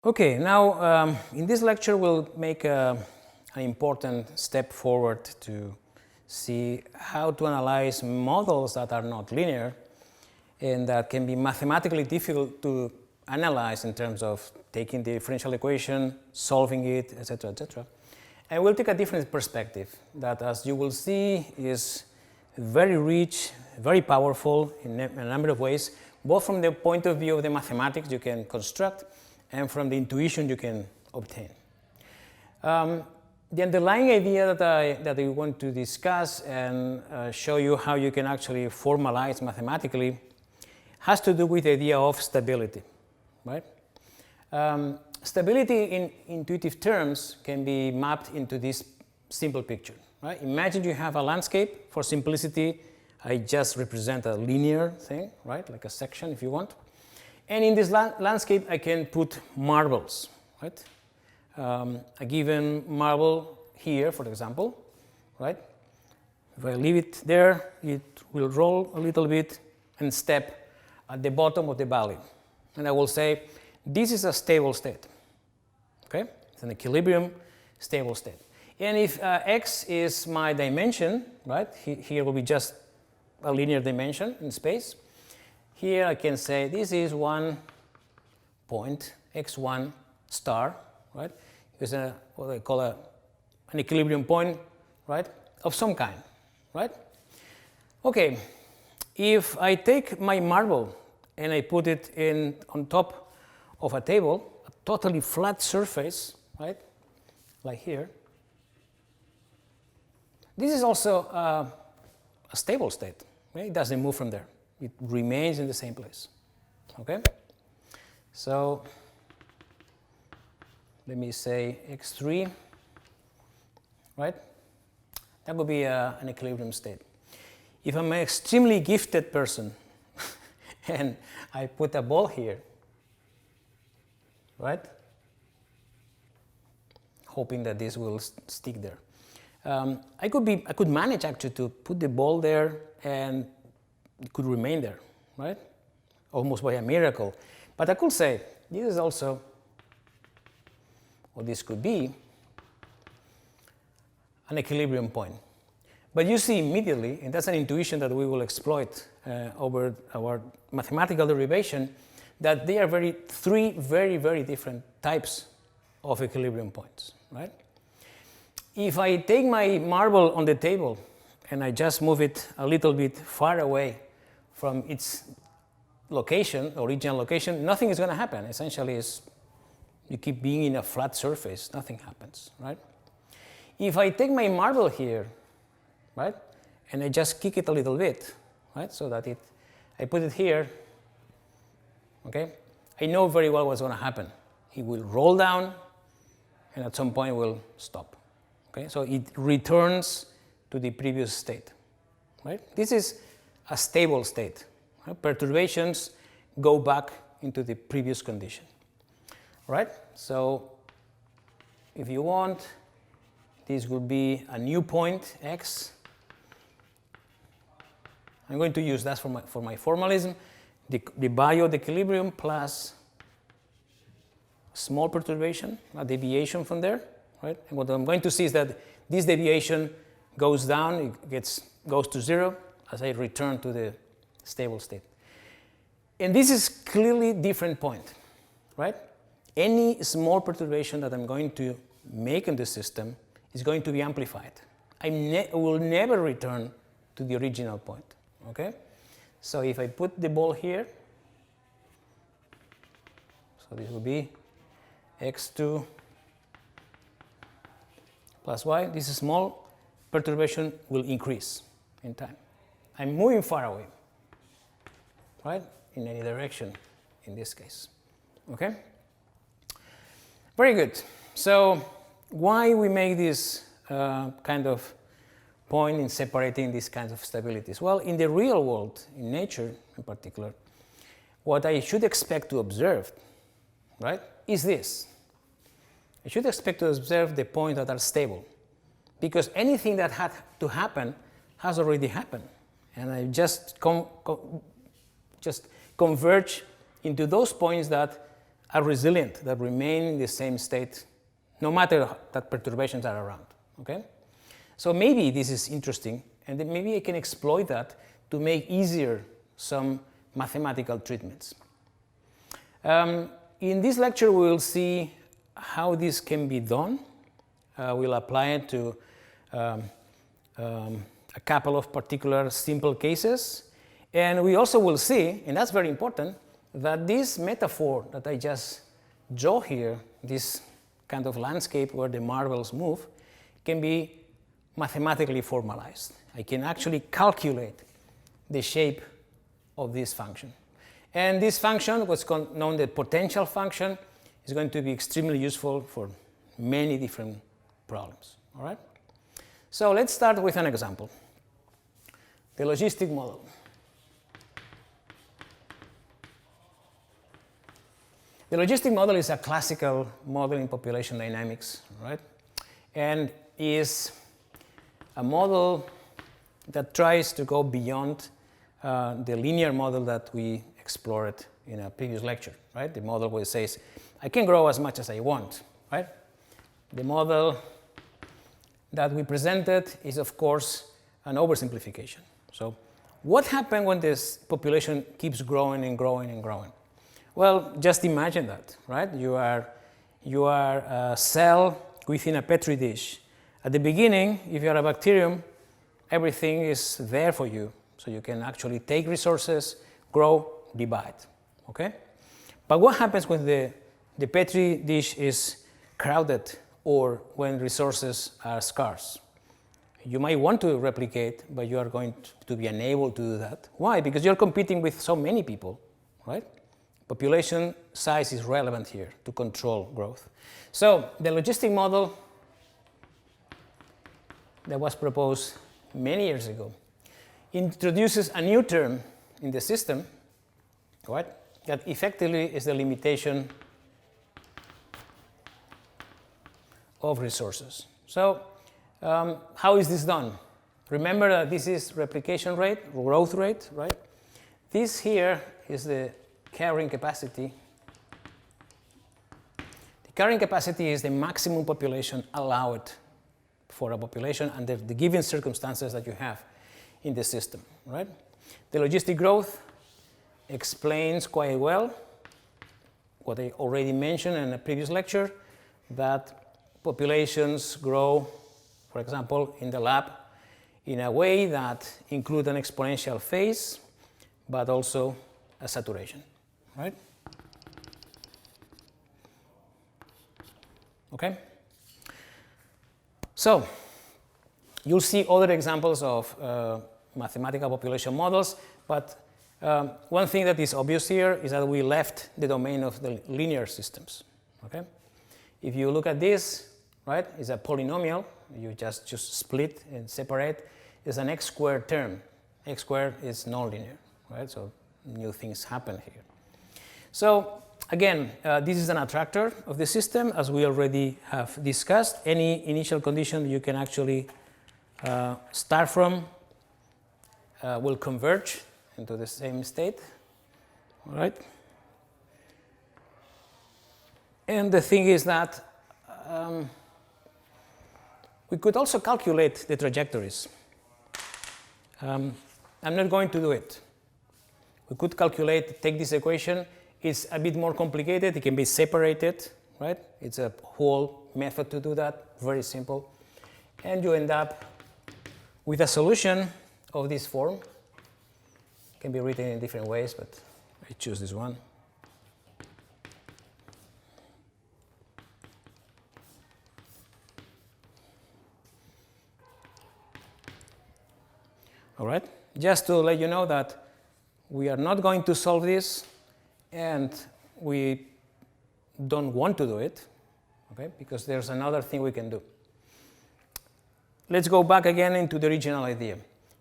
Okay, now in this lecture we'll make an important step forward to see how to analyze models that are not linear and that can be mathematically difficult to analyze in terms of taking the differential equation, solving it, etc., etc. And we'll take a different perspective that, as you will see, is very rich, very powerful in a number of ways, both from the point of view of the mathematics you can construct and from the intuition you can obtain. The underlying idea that I want to discuss and show you how you can actually formalize mathematically has to do with the idea of stability, right? Stability in intuitive terms can be mapped into this simple picture, right? Imagine you have a landscape. For simplicity, I just represent a linear thing, right? Like a section if you want. And in this landscape, I can put marbles, right? A given marble here, for example, right? If I leave it there, it will roll a little bit and step at the bottom of the valley. And I will say, this is a stable state, okay? It's an equilibrium stable state. And if x is my dimension, right? Here will be just a linear dimension in space. Here I can say this is one point, x1 star, right? It's what I call an equilibrium point, right? Of some kind, right? Okay, if I take my marble and I put it on top of a table, a totally flat surface, right? Like here. This is also a stable state, right? It doesn't move from there. It remains in the same place, okay? So let me say x3, right? That would be an equilibrium state. If I'm an extremely gifted person and I put a ball here, right? Hoping that this will stick there. I could manage actually to put the ball there and it could remain there, right? Almost by a miracle. But I could say, this is also, or this could be, an equilibrium point. But you see immediately, and that's an intuition that we will exploit over our mathematical derivation, that they are three very, very different types of equilibrium points, right? If I take my marble on the table and I just move it a little bit far away from its location, original location, nothing is going to happen. Essentially, you keep being in a flat surface, nothing happens, right? If I take my marble here, right, and I just kick it a little bit, right, so that I put it here, okay, I know very well what's going to happen. It will roll down, and at some point will stop, okay? So it returns to the previous state, right? This is a stable state. Right? Perturbations go back into the previous condition, right? So if you want, this will be a new point, x. I'm going to use that for my formalism, the value of the equilibrium plus small perturbation, a deviation from there, right? And what I'm going to see is that this deviation goes down, it goes to 0 as I return to the stable state. And this is clearly different point, right? Any small perturbation that I'm going to make in the system is going to be amplified. I will never return to the original point, okay? So if I put the ball here, so this will be x2 plus y, this small perturbation will increase in time. I'm moving far away, right? In any direction in this case, okay? Very good. So why we make this kind of point in separating these kinds of stabilities? Well, in the real world, in nature in particular, what I should expect to observe, right, is this. I should expect to observe the points that are stable, because anything that had to happen has already happened. And I just converge into those points that are resilient, that remain in the same state, no matter that perturbations are around. Okay? So maybe this is interesting, and then maybe I can exploit that to make easier some mathematical treatments. In this lecture, we will see how this can be done. We'll apply it to a couple of particular simple cases. And we also will see, and that's very important, that this metaphor that I just draw here, this kind of landscape where the marbles move, can be mathematically formalized. I can actually calculate the shape of this function. And this function, what's known the potential function, is going to be extremely useful for many different problems. All right? So let's start with an example. The logistic model. The logistic model is a classical model in population dynamics, right? And is a model that tries to go beyond the linear model that we explored in a previous lecture, right? The model where it says, I can grow as much as I want, right? The model that we presented is, of course, an oversimplification. So what happens when this population keeps growing and growing and growing? Well, just imagine that, right? You are a cell within a petri dish. At the beginning, if you are a bacterium, everything is there for you. So you can actually take resources, grow, divide, okay? But what happens when the petri dish is crowded or when resources are scarce? You might want to replicate, but you are going to be unable to do that. Why? Because you're competing with so many people, right? Population size is relevant here to control growth. So the logistic model that was proposed many years ago introduces a new term in the system, right? That effectively is the limitation of resources. So how is this done? Remember that this is replication rate, growth rate, right? This here is the carrying capacity. The carrying capacity is the maximum population allowed for a population under the given circumstances that you have in the system, right? The logistic growth explains quite well what I already mentioned in a previous lecture, that populations grow, for example, in the lab in a way that includes an exponential phase, but also a saturation, right? Okay? So, you'll see other examples of mathematical population models, but one thing that is obvious here is that we left the domain of the linear systems, okay? If you look at this, right, it's a polynomial. You just split and separate. It's an x squared term. X squared is nonlinear, right? So new things happen here. So again, this is an attractor of the system, as we already have discussed. Any initial condition you can actually start from will converge into the same state, all right? And the thing is that we could also calculate the trajectories. I'm not going to do it. We could calculate, take this equation. It's a bit more complicated. It can be separated, right? It's a whole method to do that, very simple. And you end up with a solution of this form. It can be written in different ways, but I choose this one. All right, just to let you know that we are not going to solve this, and we don't want to do it, okay, because there's another thing we can do. Let's go back again into the original idea.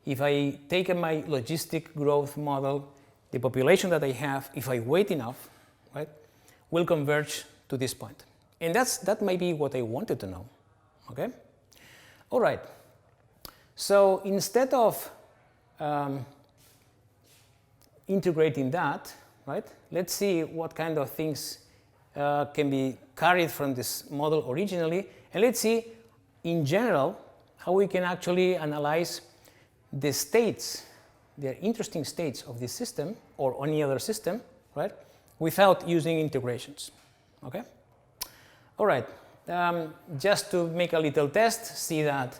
If I take my logistic growth model, the population that I have, if I wait enough, right, will converge to this point. And that might be what I wanted to know, okay? All right, so instead of integrating that, right? Let's see what kind of things can be carried from this model originally. And let's see, in general, how we can actually analyze the states, the interesting states of this system or any other system, right, without using integrations. Okay? All right. Just to make a little test, see that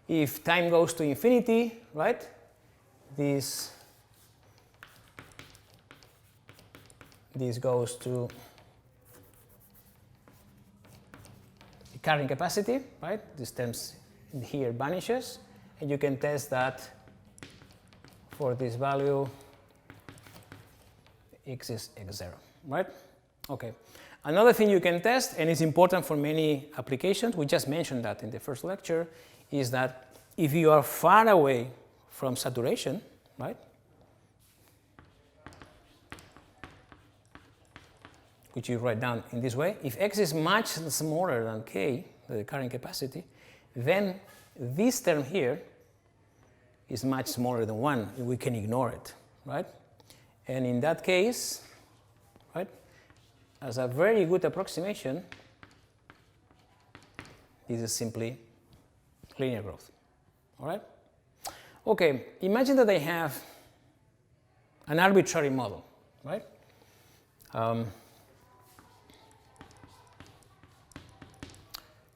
if time goes to infinity, right, this goes to the carrying capacity, right? This term here vanishes, and you can test that for this value x is x0, right? Okay. Another thing you can test, and it's important for many applications, we just mentioned that in the first lecture, is that if you are far away from saturation, right, which you write down in this way, if x is much smaller than k, the carrying capacity, then this term here is much smaller than 1. We can ignore it, right? And in that case, right, as a very good approximation, this is simply linear growth. All right? Okay, imagine that I have an arbitrary model, right?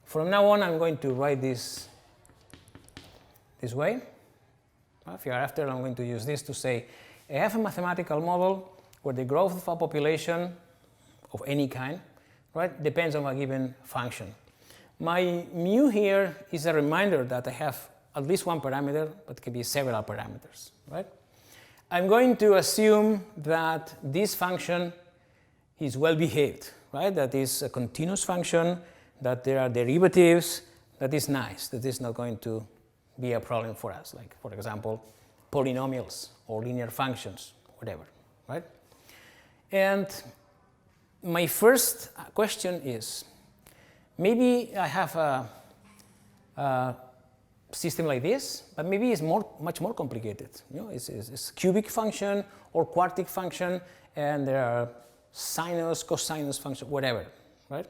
From now on, I'm going to write this way. If you're after, I'm going to use this to say, I have a mathematical model where the growth of a population of any kind, right, depends on a given function. My mu here is a reminder that I have at least one parameter, but it can be several parameters, right? I'm going to assume that this function is well behaved, right? That is a continuous function, that there are derivatives, that is nice, that is not going to be a problem for us, like, for example, polynomials or linear functions, whatever, right? And my first question is, maybe I have a system like this, but maybe it's much more complicated. You know, it's cubic function or quartic function, and there are sinus, cosinus function, whatever, right?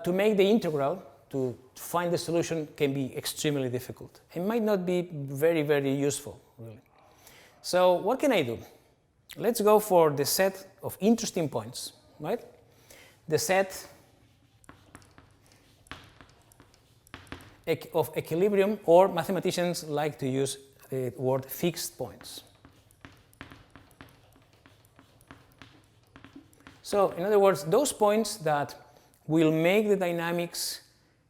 To make the integral, to find the solution can be extremely difficult. It might not be very, very useful, really. So what can I do? Let's go for the set of interesting points, right? The set of equilibrium, or mathematicians like to use the word fixed points. So, in other words, those points that will make the dynamics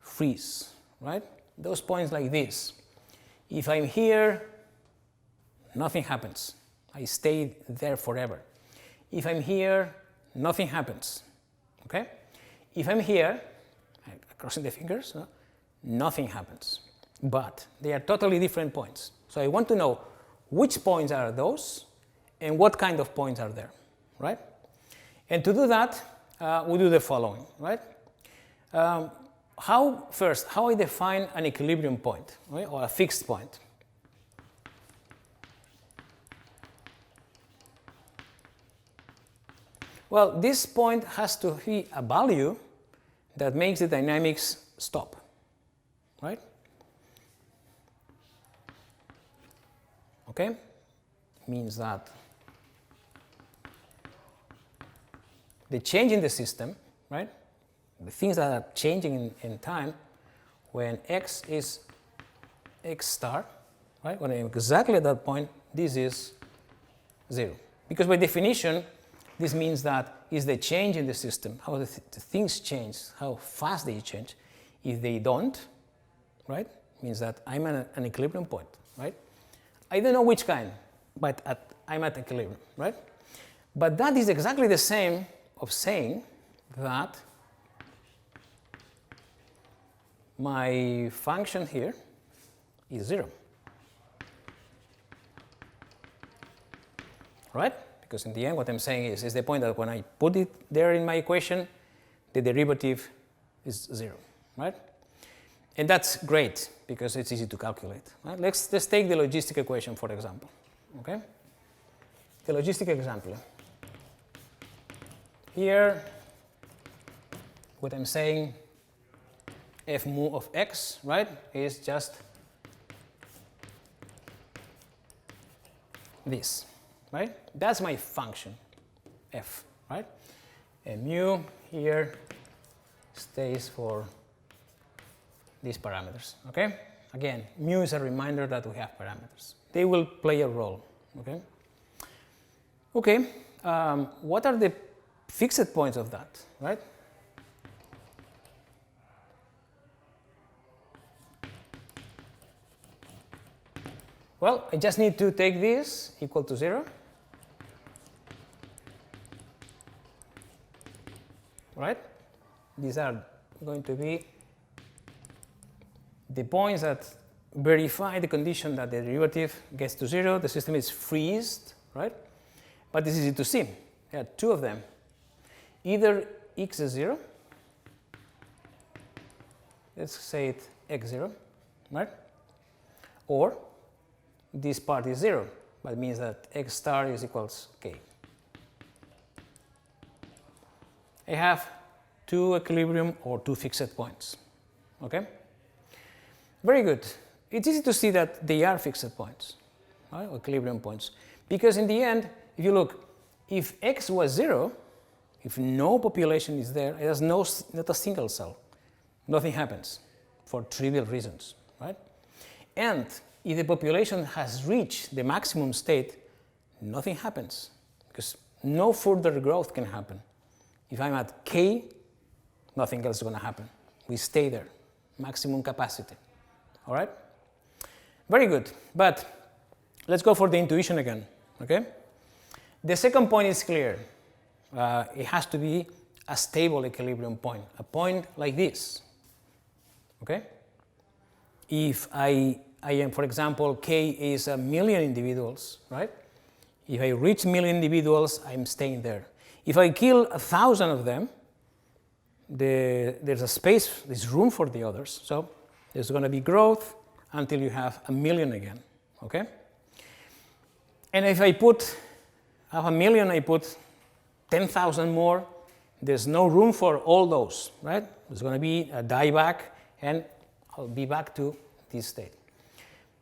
freeze, right? Those points like this. If I'm here, nothing happens. I stay there forever. If I'm here, nothing happens, okay? If I'm here, crossing the fingers, no? Nothing happens. But they are totally different points. So I want to know which points are those and what kind of points are there, right? And to do that, we do the following, right? How I define an equilibrium point, right? Or a fixed point? Well, this point has to be a value that makes the dynamics stop, right? Okay? Means that the change in the system, right? The things that are changing in time, when x is x star, right? When I'm exactly at that point, this is 0. Because by definition, this means that is the change in the system, how the things change, how fast they change. If they don't, right, means that I'm at an equilibrium point, right? I don't know which kind, but I'm at equilibrium, right? But that is exactly the same of saying that my function here is 0, right? Because in the end, what I'm saying is the point that when I put it there in my equation, the derivative is 0, right? And that's great because it's easy to calculate. Right? Let's take the logistic equation, for example. Okay? The logistic example. Here, what I'm saying, f mu of x, right, is just this, right? That's my function, f, right? And mu here stays for these parameters, okay? Again, mu is a reminder that we have parameters. They will play a role, okay? Okay, what are the fixed points of that, right? Well, I just need to take this equal to 0, right? These are going to be the points that verify the condition that the derivative gets to 0. The system is freezed, right? But it's easy to see. There are two of them. Either x is 0, let's say it x0, right? Or this part is 0, but it means that x star is equals k. I have two equilibrium or two fixed points, okay? Very good. It's easy to see that they are fixed points, right? Or equilibrium points. Because in the end, if you look, if x was 0, if no population is there, it has not a single cell. Nothing happens for trivial reasons, right? And if the population has reached the maximum state, nothing happens because no further growth can happen. If I'm at k, nothing else is going to happen. We stay there, maximum capacity. All right? Very good. But let's go for the intuition again. Okay? The second point is clear. It has to be a stable equilibrium point, a point like this. Okay? If I am, for example, k is 1,000,000 individuals, right? If I reach 1,000,000 individuals, I'm staying there. If I kill 1,000 of them, there's a space, there's room for the others. So there's going to be growth until you have 1,000,000 again, okay? And if I have 1,000,000, I put 10,000 more, there's no room for all those, right? There's going to be a dieback, and I'll be back to this state.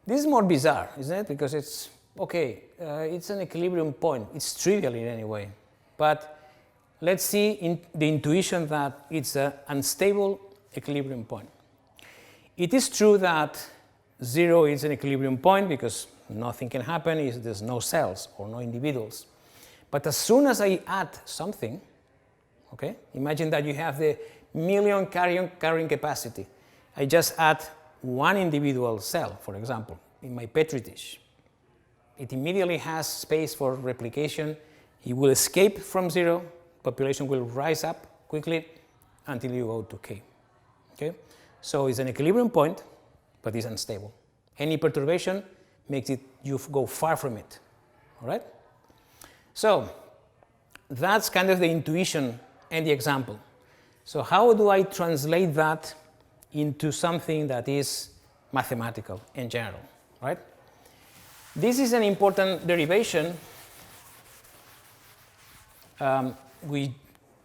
This is more bizarre, isn't it? Because it's, okay, it's an equilibrium point. It's trivial in any way. But let's see in the intuition that it's an unstable equilibrium point. It is true that 0 is an equilibrium point because nothing can happen if there's no cells or no individuals. But as soon as I add something, okay, imagine that you have the 1,000,000 carrying capacity. I just add one individual cell, for example, in my Petri dish. It immediately has space for replication. It will escape from 0. Population will rise up quickly until you go to k. Okay? So it's an equilibrium point, but it's unstable. Any perturbation makes it you go far from it. All right? So that's kind of the intuition and the example. So how do I translate that into something that is mathematical in general, right? This is an important derivation. We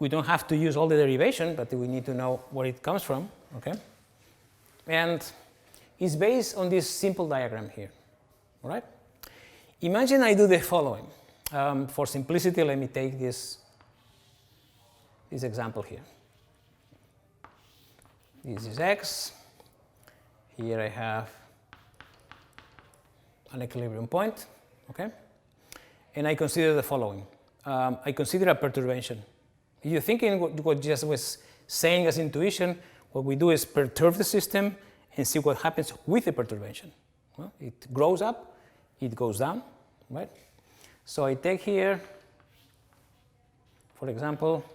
don't have to use all the derivation, but we need to know where it comes from, okay? And it's based on this simple diagram here, all right? Imagine I do the following. For simplicity, let me take this example here. This is x. Here I have an equilibrium point, okay? And I consider the following. I consider a perturbation. If you're thinking what just was saying as intuition, what we do is perturb the system and see what happens with the perturbation. Well, it grows up, it goes down, right? So I take here, for example,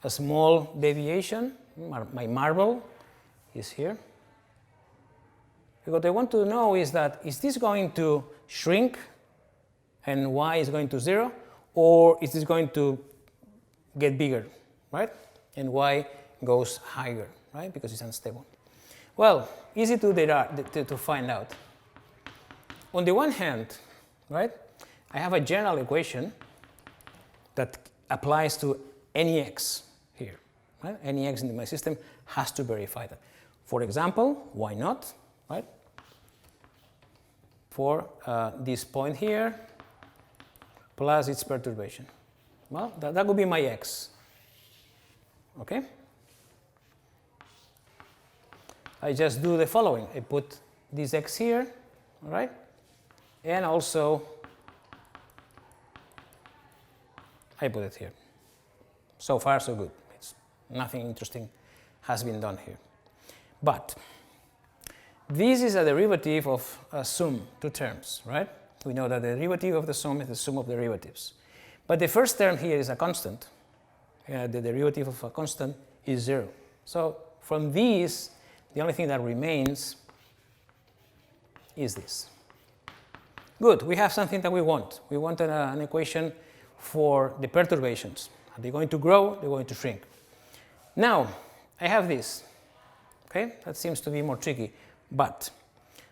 a small deviation. My marble is here. What I want to know is that, is this going to shrink and y is going to 0, or is this going to get bigger, right? And y goes higher, right? Because it's unstable. Well, easy to find out. On the one hand, right, I have a general equation that applies to any x. here. Right? Any x in my system has to verify that. For example, why not? Right? For this point here plus its perturbation. Well, that would be my x. Okay? I just do the following. I put this x here, all right? And also I put it here. So far, so good. It's nothing interesting has been done here. But this is a derivative of a sum, two terms, right? We know that the derivative of the sum is the sum of derivatives. But the first term here is a constant. The derivative of a constant is 0. So from these, the only thing that remains is this. Good, we have something that we want. We want an equation for the perturbations. Are they going to grow? They're going to shrink. Now, I have this. Okay, that seems to be more tricky. But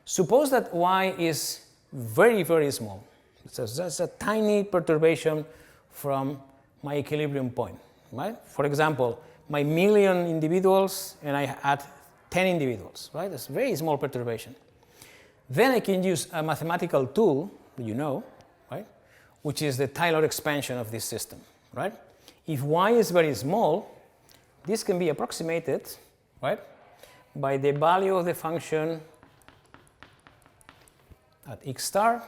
suppose that y is very, very small. So that's a tiny perturbation from my equilibrium point. Right? For example, my million individuals and I add 10 individuals. Right? That's a very small perturbation. Then I can use a mathematical tool, you know, right, which is the Taylor expansion of this system. Right? If y is very small, this can be approximated, right, by the value of the function at x star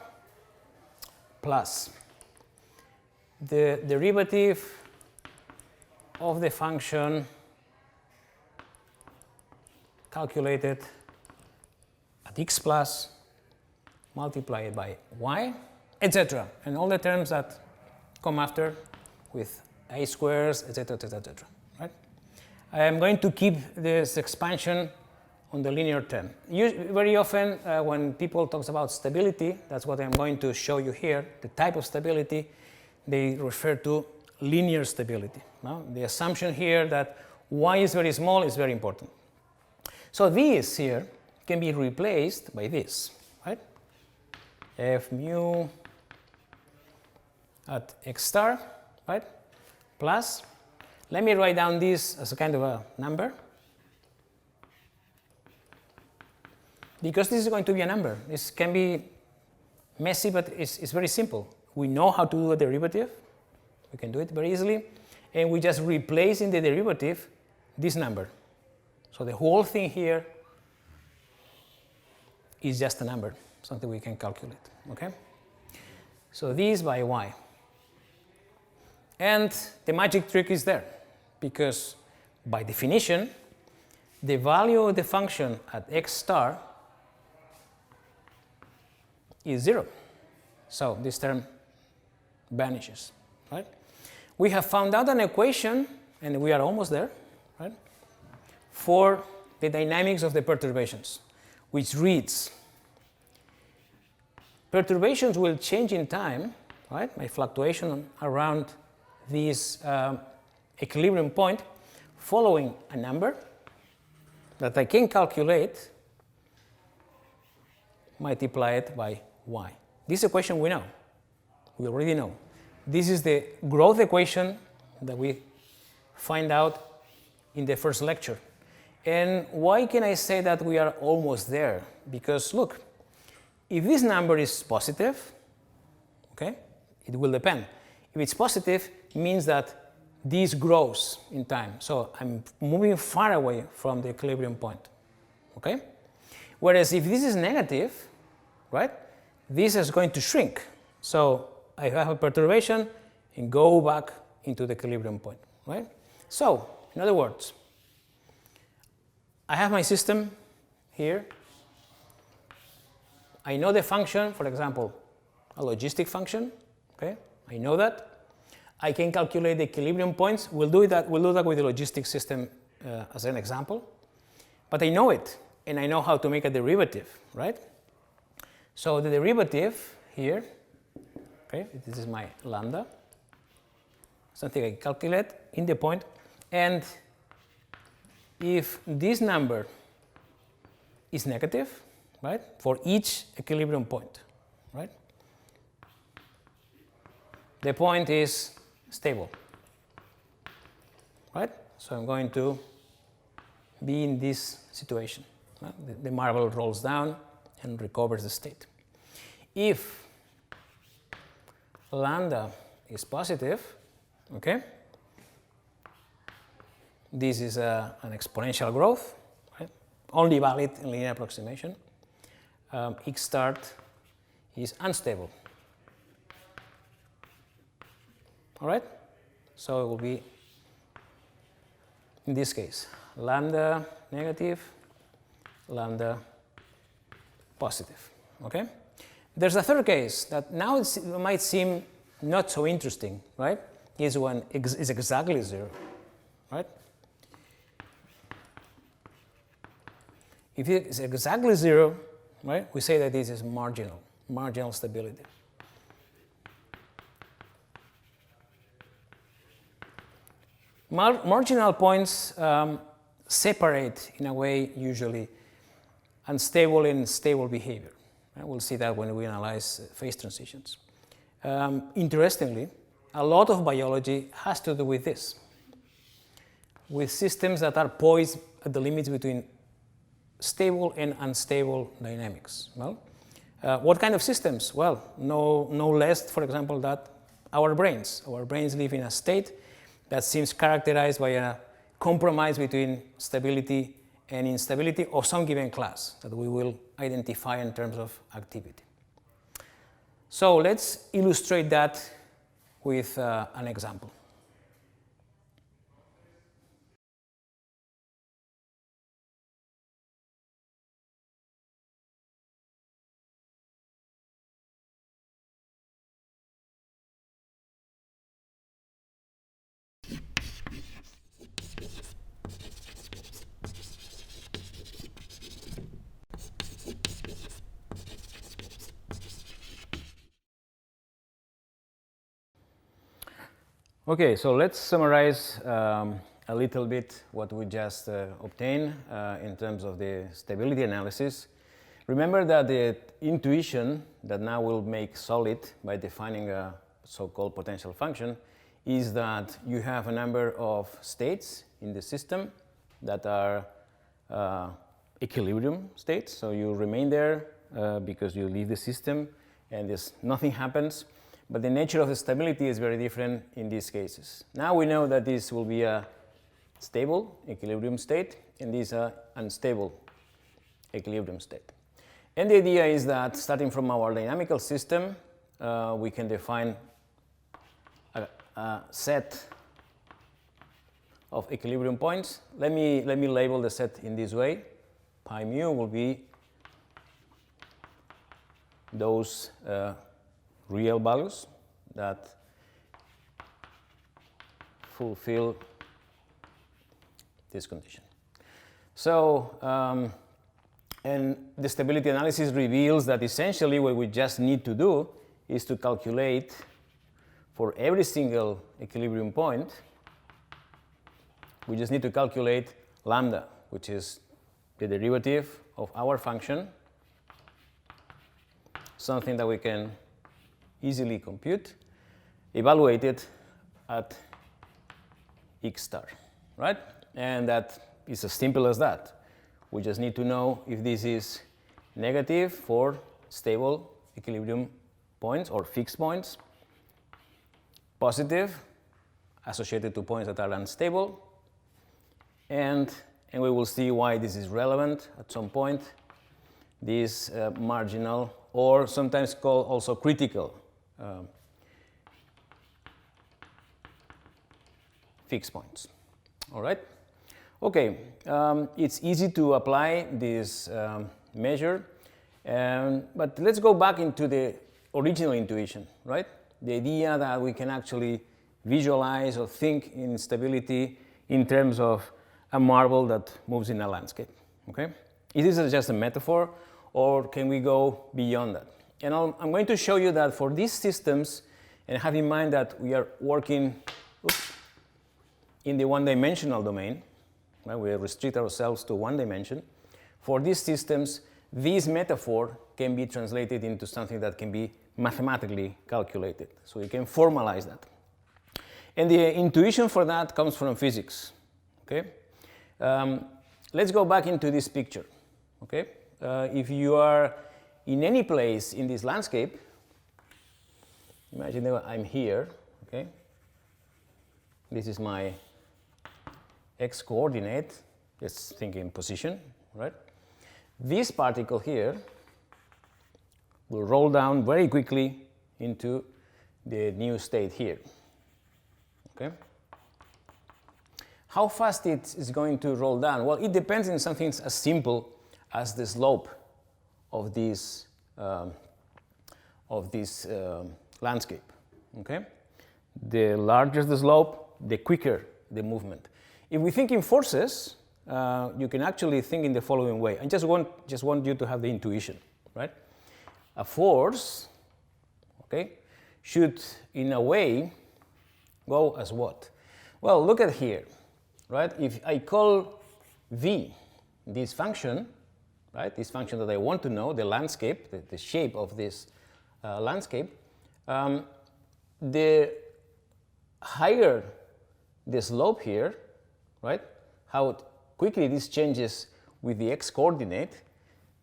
plus the derivative of the function calculated at x plus multiplied by y, etc. And all the terms that come after with a squares, etc., etc., etc. Right? I am going to keep this expansion on the linear term. Very often when people talk about stability, that's what I'm going to show you here, the type of stability, they refer to linear stability. No? The assumption here that y is very small is very important. So this here can be replaced by this, right? F mu at x star, right? Plus, let me write down this as a kind of a number. Because this is going to be a number. This can be messy, but it's very simple. We know how to do a derivative. We can do it very easily. And we just replace in the derivative this number. So the whole thing here is just a number, something we can calculate. Okay? So this by y. And the magic trick is there, because by definition, the value of the function at x star is 0. So this term vanishes, right? We have found out an equation, and we are almost there, right, for the dynamics of the perturbations, which reads, perturbations will change in time, right, by fluctuation around this equilibrium point following a number that I can calculate multiplied by y. This equation we know. We already know. This is the growth equation that we find out in the first lecture. And why can I say that we are almost there? Because look, if this number is positive, okay, it will depend. If it's positive, it means that this grows in time. So I'm moving far away from the equilibrium point, okay? Whereas if this is negative, right, this is going to shrink. So I have a perturbation and go back into the equilibrium point, right? So, in other words, I have my system here. I know the function, for example, a logistic function, okay? I know that. I can calculate the equilibrium points. We'll do that with the logistic system as an example. But I know it, and I know how to make a derivative, right? So the derivative here, okay, this is my lambda, something I calculate in the point, and if this number is negative, right, for each equilibrium point, right, the point is stable, right? So I'm going to be in this situation. The marble rolls down and recovers the state. If lambda is positive, okay, this is an exponential growth, right? Only valid in linear approximation. X start is unstable. All right? So it will be, in this case, lambda negative, lambda positive. Okay? There's a third case that now it might seem not so interesting, right? Is when x is exactly 0, right? If it is exactly 0, right, we say that this is marginal stability. Marginal points separate, in a way, usually unstable and stable behavior. Right? We'll see that when we analyze phase transitions. Interestingly, a lot of biology has to do with this, with systems that are poised at the limits between stable and unstable dynamics. Well, what kind of systems? Well, no less, for example, that our brains. Our brains live in a state that seems characterized by a compromise between stability and instability of some given class that we will identify in terms of activity. So let's illustrate that with an example. Okay, so let's summarize a little bit what we just obtained in terms of the stability analysis. Remember that the intuition that now will make solid by defining a so-called potential function is that you have a number of states in the system that are equilibrium states. So you remain there because you leave the system and nothing happens. But the nature of the stability is very different in these cases. Now we know that this will be a stable equilibrium state, and this is an unstable equilibrium state. And the idea is that starting from our dynamical system, we can define a set of equilibrium points. Let me label the set in this way. Pi mu will be those real values that fulfill this condition. So, and the stability analysis reveals that essentially what we just need to do is to calculate for every single equilibrium point, we just need to calculate lambda, which is the derivative of our function, something that we can easily compute, evaluate it at x star, right? And that is as simple as that. We just need to know if this is negative for stable equilibrium points or fixed points, positive associated to points that are unstable, and we will see why this is relevant at some point, this marginal, or sometimes called also critical fixed points. All right? Okay, it's easy to apply this measure, but let's go back into the original intuition, right? The idea that we can actually visualize or think in stability in terms of a marble that moves in a landscape, okay? Is this just a metaphor, or can we go beyond that? And I'm going to show you that for these systems, and have in mind that we are working in the one-dimensional domain, right? We restrict ourselves to one dimension. For these systems, this metaphor can be translated into something that can be mathematically calculated. So you can formalize that. And the intuition for that comes from physics. Okay? Let's go back into this picture. Okay? If you are in any place in this landscape, imagine that I'm here. Okay? This is my x coordinate. Let's think in position, right? This particle here will roll down very quickly into the new state here. Okay? How fast it is going to roll down? Well, it depends on something as simple as the slope of this landscape. Okay? The larger the slope, the quicker the movement. If we think in forces, you can actually think in the following way. I just want you to have the intuition, right? A force, okay, should in a way go as what? Well, look at here, right? If I call V this function, right, this function that I want to know, the landscape, the shape of this landscape, the higher the slope here, right, how quickly this changes with the x coordinate,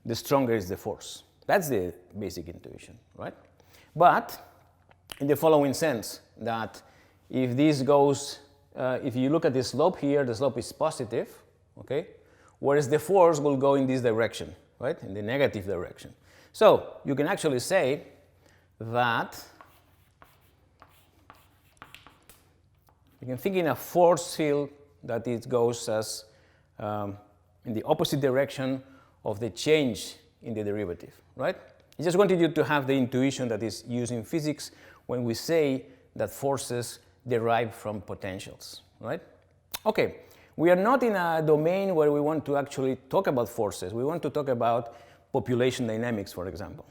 the stronger is the force. That's the basic intuition, right? But in the following sense, that if this goes, if you look at the slope here, the slope is positive, okay, whereas the force will go in this direction, right, in the negative direction. So you can actually say that you can think in a force field that it goes as in the opposite direction of the change in the derivative, right? I just wanted you to have the intuition that is used in physics when we say that forces derive from potentials, right? Okay, we are not in a domain where we want to actually talk about forces. We want to talk about population dynamics, for example,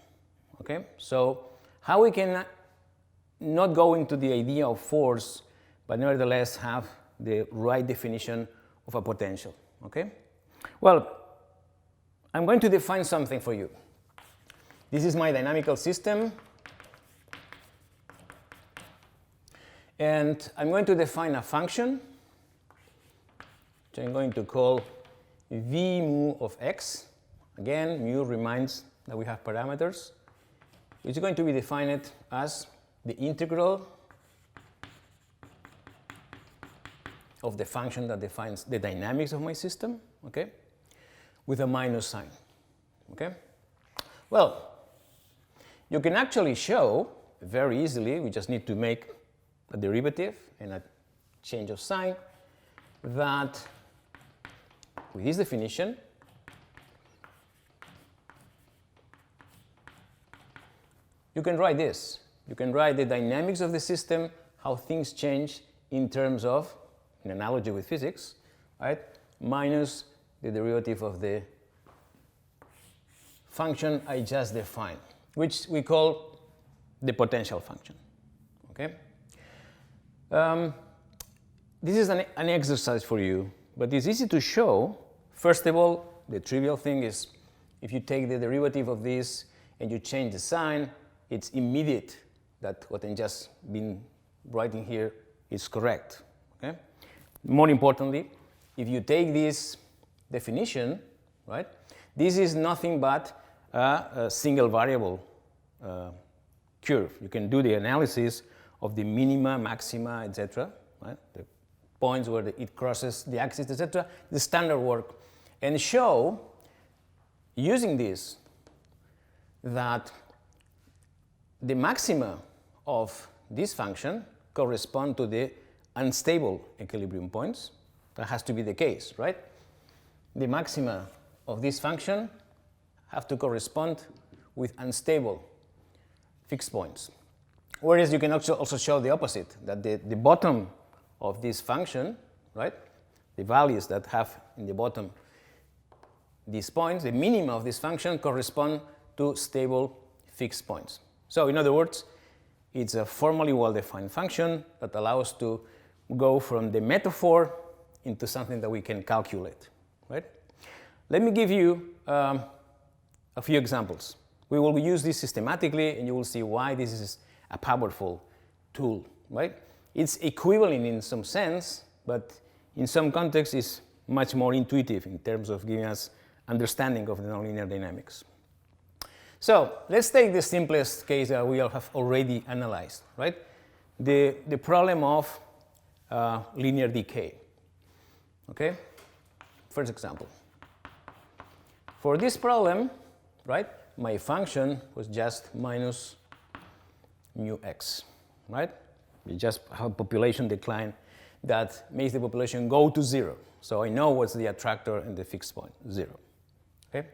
okay? So how we can not go into the idea of force, but nevertheless have the right definition of a potential, okay? Well, I'm going to define something for you. This is my dynamical system, and I'm going to define a function, which I'm going to call v mu of x. Again, mu reminds that we have parameters. It's going to be defined as the integral of the function that defines the dynamics of my system, okay, with a minus sign, okay? Well, you can actually show very easily, we just need to make a derivative and a change of sign, that with this definition, you can write this. You can write the dynamics of the system, how things change in terms of, in analogy with physics, right, minus the derivative of the function I just defined, which we call the potential function, okay? This is an exercise for you, but it's easy to show. First of all, the trivial thing is if you take the derivative of this and you change the sign, it's immediate that what I've just been writing here is correct, okay? More importantly, if you take this definition, right, this is nothing but a single variable curve. You can do the analysis of the minima, maxima, etc., right, the points where it crosses the axis, etc., the standard work, and show, using this, that the maxima of this function correspond to the unstable equilibrium points. That has to be the case, right? The maxima of this function have to correspond with unstable fixed points. Whereas you can also show the opposite, that the bottom of this function, right, the values that have in the bottom these points, the minima of this function correspond to stable fixed points. So in other words, it's a formally well-defined function that allows us to go from the metaphor into something that we can calculate, right? Let me give you a few examples. We will use this systematically, and you will see why this is a powerful tool, right? It's equivalent in some sense, but in some contexts, is much more intuitive in terms of giving us understanding of the nonlinear dynamics. So let's take the simplest case that we all have already analyzed, right? The problem of linear decay. Okay? First example. For this problem, right, my function was just minus mu x, right? We just have a population decline that makes the population go to 0. So I know what's the attractor and the fixed point, 0. Okay?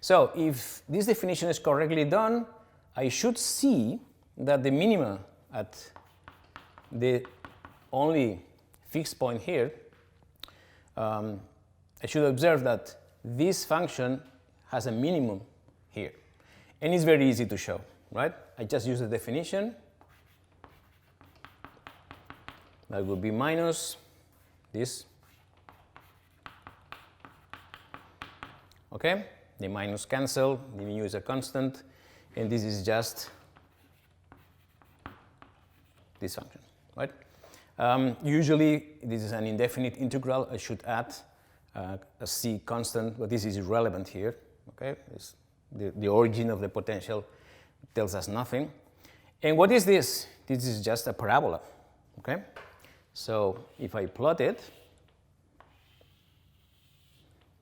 So if this definition is correctly done, I should see that the minima at the only fixed point here, I should observe that this function has a minimum here. And it's very easy to show, right? I just use the definition. That would be minus this. Okay? The minus cancel, the mu is a constant, and this is just this function, right? Usually, this is an indefinite integral. I should add a c constant, but this is irrelevant here, okay? The origin of the potential tells us nothing. And what is this? This is just a parabola, okay? So if I plot it,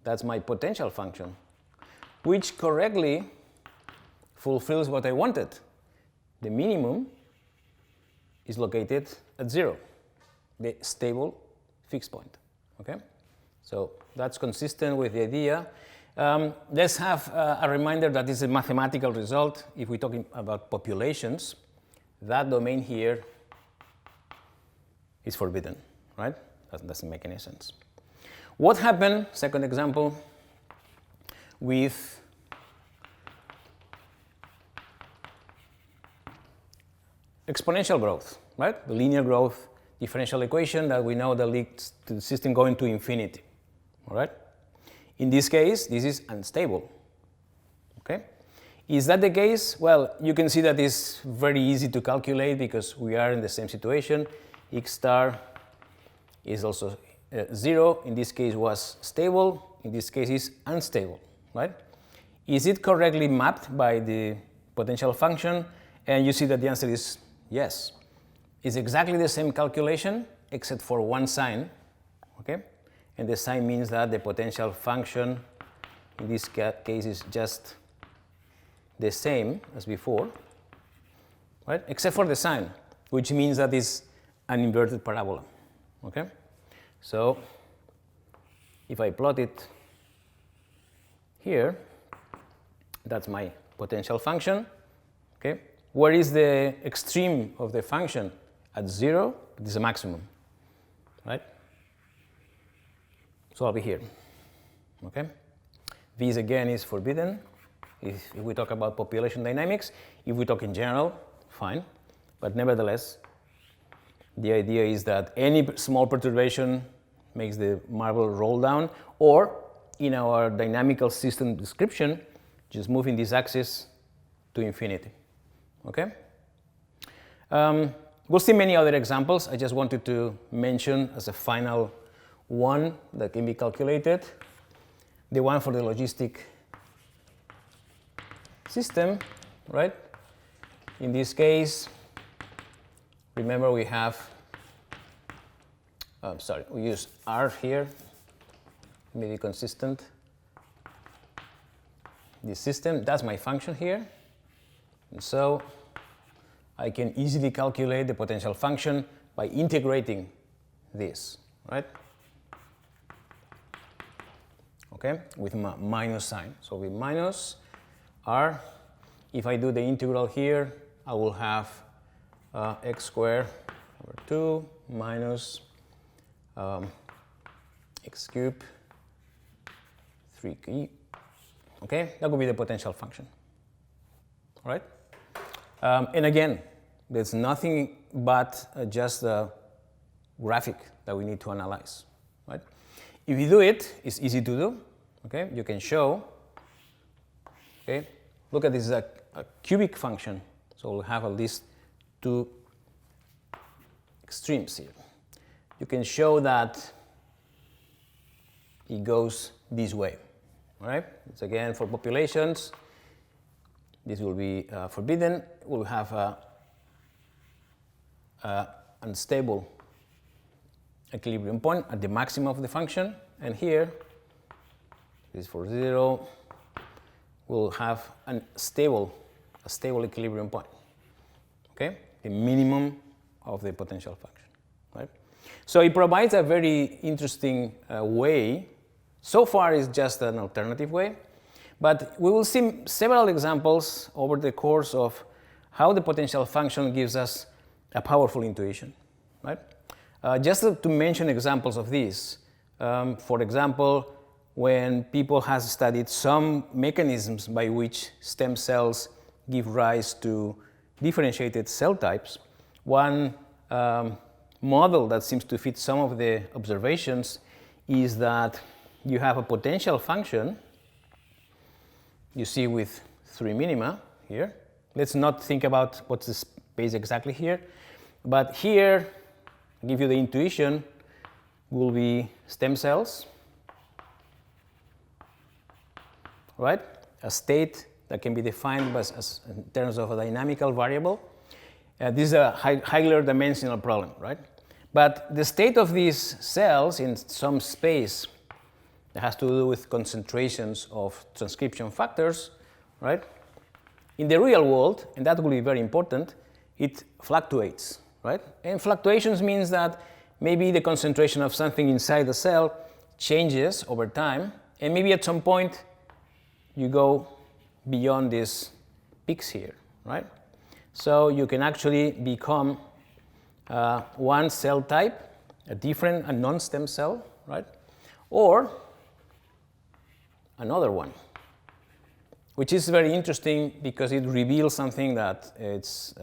that's my potential function, which correctly fulfills what I wanted. The minimum is located at 0, the stable fixed point, okay? So that's consistent with the idea. Let's have a reminder that this is a mathematical result. If we're talking about populations, that domain here is forbidden, right? That doesn't make any sense. What happened, second example, with exponential growth, right? The linear growth differential equation that we know that leads to the system going to infinity, all right? In this case, this is unstable, okay? Is that the case? Well, you can see that it's very easy to calculate because we are in the same situation. X star is also 0. In this case was stable. In this case is unstable, right? Is it correctly mapped by the potential function? And you see that the answer is yes. It's exactly the same calculation except for one sign, okay? And the sign means that the potential function in this case is just the same as before, right? Except for the sign, which means that it's an inverted parabola, okay? So if I plot it here, that's my potential function, okay? Where is the extreme of the function? At 0, it is a maximum, right? So I'll be here, okay? This again is forbidden if we talk about population dynamics. If we talk in general, fine. But nevertheless, the idea is that any small perturbation makes the marble roll down, or in our dynamical system description, just moving this axis to infinity, okay? We'll see many other examples. I just wanted to mention as a final one that can be calculated, the one for the logistic system, right? In this case, remember we have, we use R here, maybe consistent. This system, that's my function here. And so I can easily calculate the potential function by integrating this, right? Okay, with minus sign. So with minus R, if I do the integral here, I will have x squared over 2 minus x cubed 3e. Okay, that would be the potential function. All right? And again, there's nothing but just the graphic that we need to analyze, right? If you do it, it's easy to do, okay? You can show, okay? Look at this, is a cubic function, so we'll have at least two extremes here. You can show that it goes this way. All right? It's again for populations. This will be forbidden. We'll have a unstable equilibrium point at the maximum of the function, and here, this is for 0, we'll have a stable equilibrium point. Okay, the minimum of the potential function. Right. So it provides a very interesting way. So far, it's just an alternative way, but we will see several examples over the course of how the potential function gives us a powerful intuition. Right. Just to mention examples of this, for example, when people have studied some mechanisms by which stem cells give rise to differentiated cell types, one model that seems to fit some of the observations is that you have a potential function you see with 3 minima here. Let's not think about what's the space exactly here, but here, I'll give you the intuition, will be stem cells, right? A state that can be defined as in terms of a dynamical variable. This is a higher dimensional problem, right? But the state of these cells in some space that has to do with concentrations of transcription factors, right? In the real world, and that will be very important, it fluctuates, right? And fluctuations means that maybe the concentration of something inside the cell changes over time, and maybe at some point you go beyond these peaks here, right? So you can actually become one cell type, a non-stem cell, right? Or another one, which is very interesting because it reveals something that it's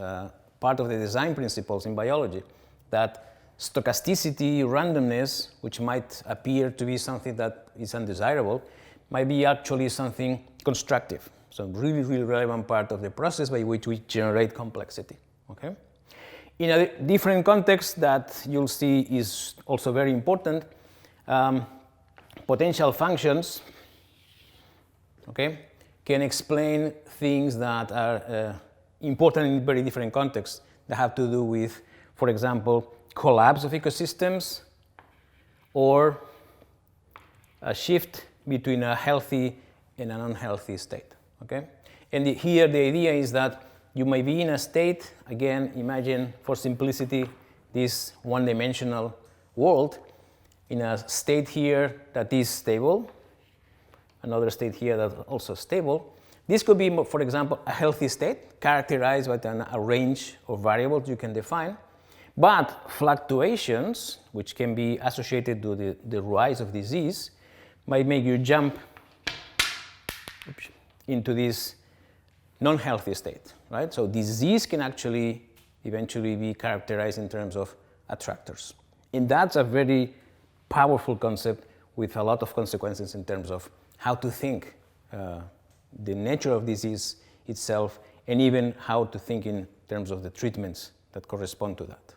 part of the design principles in biology, that stochasticity, randomness, which might appear to be something that is undesirable, might be actually something constructive. So really, really relevant part of the process by which we generate complexity. Okay? In a different context that you'll see is also very important, potential functions, okay, can explain things that are important in very different contexts that have to do with, for example, collapse of ecosystems or a shift between a healthy and an unhealthy state. Okay? And here the idea is that you may be in a state, again, imagine for simplicity this one-dimensional world, in a state here that is stable, another state here that is also stable. This could be, for example, a healthy state characterized by a range of variables you can define, but fluctuations, which can be associated to the rise of disease, might make you jump into this non-healthy state, right? So disease can actually eventually be characterized in terms of attractors. And that's a very powerful concept with a lot of consequences in terms of how to think the nature of disease itself, and even how to think in terms of the treatments that correspond to that.